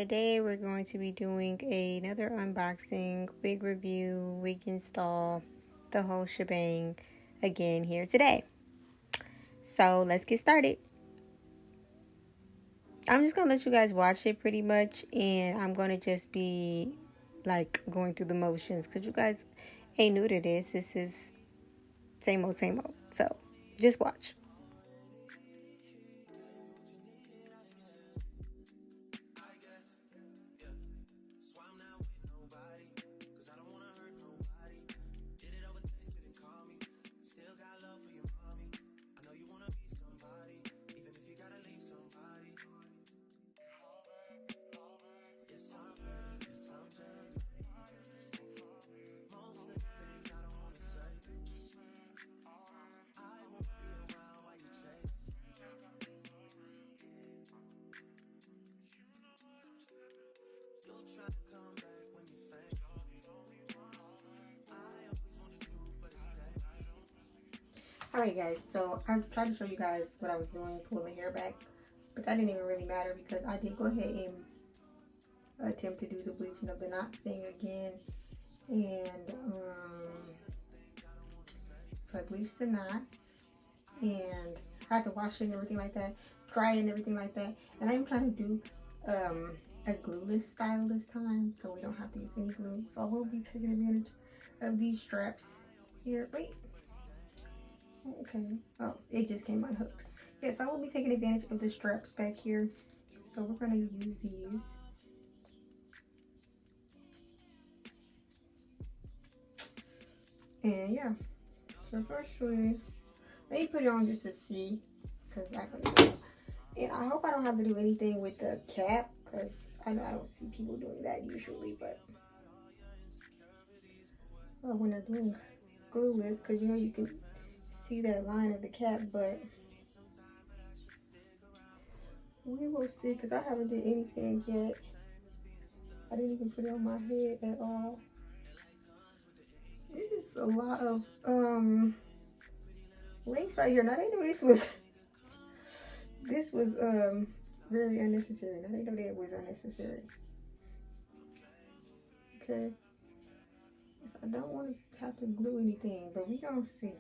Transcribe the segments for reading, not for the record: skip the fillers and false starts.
today we're going to be doing another unboxing, wig review, wig install, the whole shebang again here today. So let's get started. I'm just gonna let you guys watch it pretty much, and I'm gonna just be like going through the motions because you guys ain't new to this. This is same old, so just watch. Alright guys, so I tried to show you guys what I was doing, pull the hair back, but that didn't even really matter because I did go ahead and attempt to do the bleaching of the knots thing again, and so I bleached the knots, and I had to wash it and everything like that, dry it and everything like that, and I'm trying to do a glueless style this time, so we don't have to use any glue, so I will be taking advantage of these straps here. Wait. Okay. Oh, it just came unhooked. Yes, I will be taking advantage of the straps back here. So we're going to use these. And yeah. So firstly, let me put it on just to see. Because I can. And I hope I don't have to do anything with the cap. Because I know I don't see people doing that usually. But when they're doing glueless. Because you know you can see that line of the cap, but we will see, because I haven't did anything yet. I didn't even put it on my head at all. This is a lot of links right here. Now they knew this was very unnecessary. Now they know that it was unnecessary. Okay. So I don't want to have to glue anything, but we gonna see.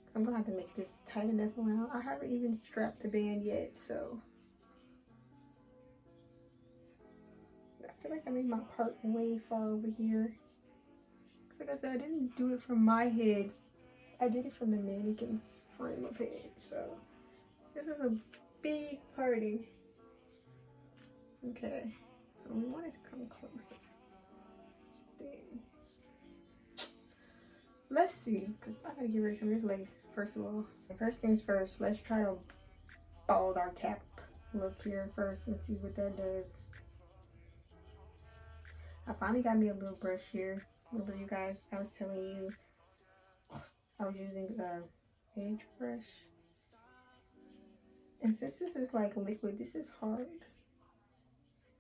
Cause I'm gonna have to make this tight enough around. I haven't even strapped the band yet, so I feel like I made my part way far over here. Cause like I said, I didn't do it from my head. I did it from the mannequin's frame of head. So this is a big party. Okay, so we want it to come closer. Then let's see, because I gotta get rid of some of this lace first of all. First things first, let's try to bald our cap look here first and see what that does. I finally got me a little brush here. Remember, you guys, I was telling you I was using a edge brush, and since this is like liquid, this is hard.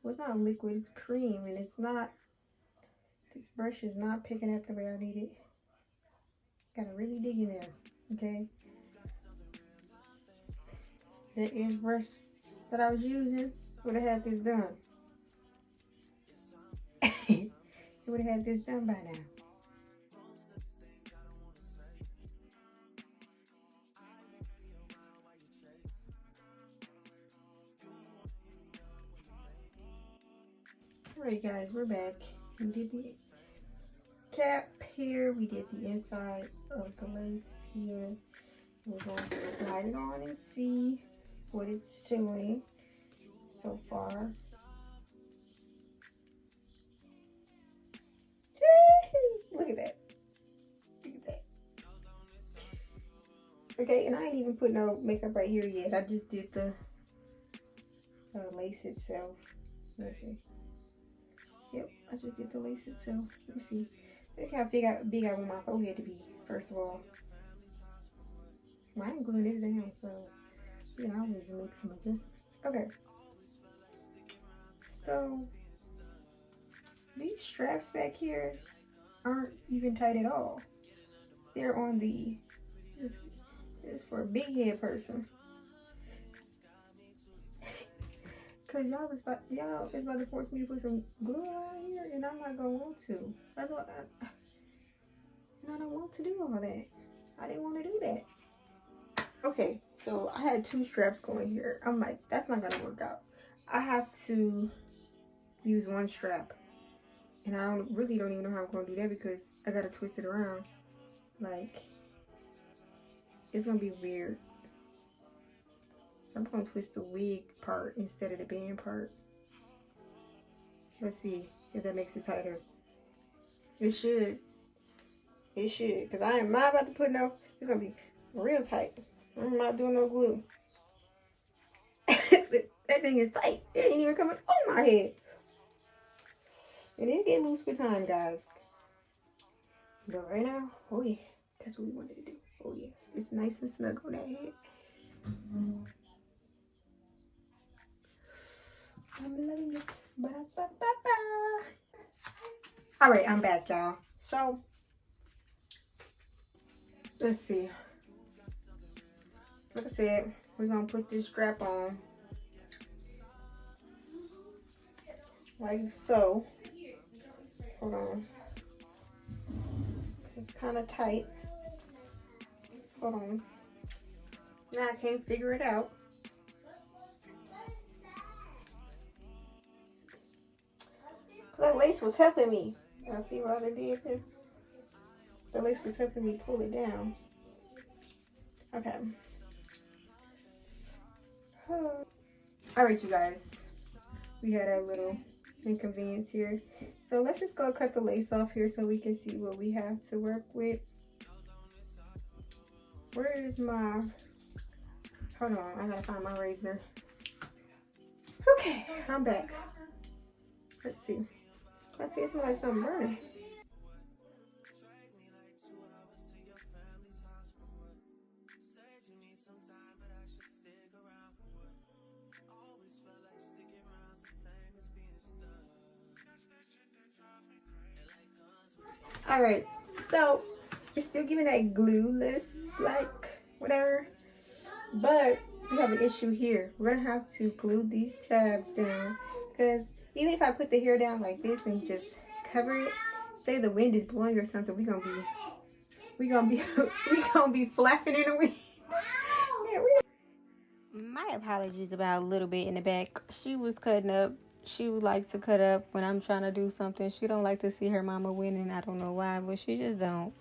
Well, it's not liquid, it's cream, and it's not, this brush is not picking up the way I need it. Gotta really dig in there, okay? That edge brush that I was using would have had this done. It would have had this done by now. Alright guys, we're back. We did the cap here, we did the inside of the lace here. We're going to slide it on and see what it's doing so far. Look at that. Look at that. Okay, and I ain't even put no makeup right here yet. I just did the lace itself. Let's see. Yep, I just did the lace itself. Let me see. Let's see how big I want my forehead to be, first of all. Well, I ain't gluing this down, so you know, I always make some adjustments. Okay. So these straps back here aren't even tight at all. They're on the, this is for a big head person. Cause y'all is about to force me to put some glue around here, and I'm not gonna want to. That's what and I don't want to do all that. I didn't want to do that. Okay, so I had 2 straps going here. I'm like, that's not gonna work out. I have to use 1 strap, and I don't even know how I'm gonna do that because I gotta twist it around. Like, it's gonna be weird. So I'm gonna twist the wig part instead of the band part. Let's see if that makes it tighter. It should. It should, because I am not about to put no, it's gonna be real tight. I'm not doing no glue. That thing is tight. It ain't even coming on my head. And it get loose with time, guys. But right now, oh yeah, that's what we wanted to do. Oh yeah, it's nice and snug on that head. I'm loving it. Ba-da-ba-ba-ba. All right, I'm back, y'all. So, let's see. Like I said, we're gonna put this strap on like so. Hold on. It's kind of tight. Hold on. Now I can't figure it out. That lace was helping me. Y'all see what I did here? The lace was helping me pull it down. Okay. Alright, you guys. We had our little inconvenience here. So let's just go cut the lace off here so we can see what we have to work with. Where is my... Hold on, I gotta find my razor. Okay, I'm back. Let's see. I see it smells like something burning. Alright, so it's still giving that glueless, like, whatever. But we have an issue here. We're gonna have to glue these tabs down. Because even if I put the hair down like this and just cover it, say the wind is blowing or something, we're gonna be flapping in the wind. Yeah, my apologies about a little bit in the back. She was cutting up. She would like to cut up when I'm trying to do something. She don't like to see her mama winning. I don't know why, but she just don't.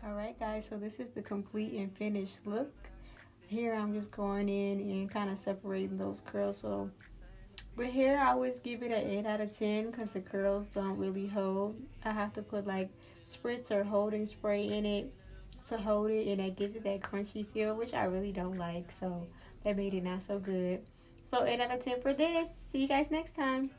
Alright guys, so this is the complete and finished look. Here I'm just going in and kind of separating those curls. So with hair, I always give it an 8 out of 10 because the curls don't really hold. I have to put like spritz or holding spray in it to hold it, and that gives it that crunchy feel, which I really don't like. So that made it not so good. So 8 out of 10 for this. See you guys next time.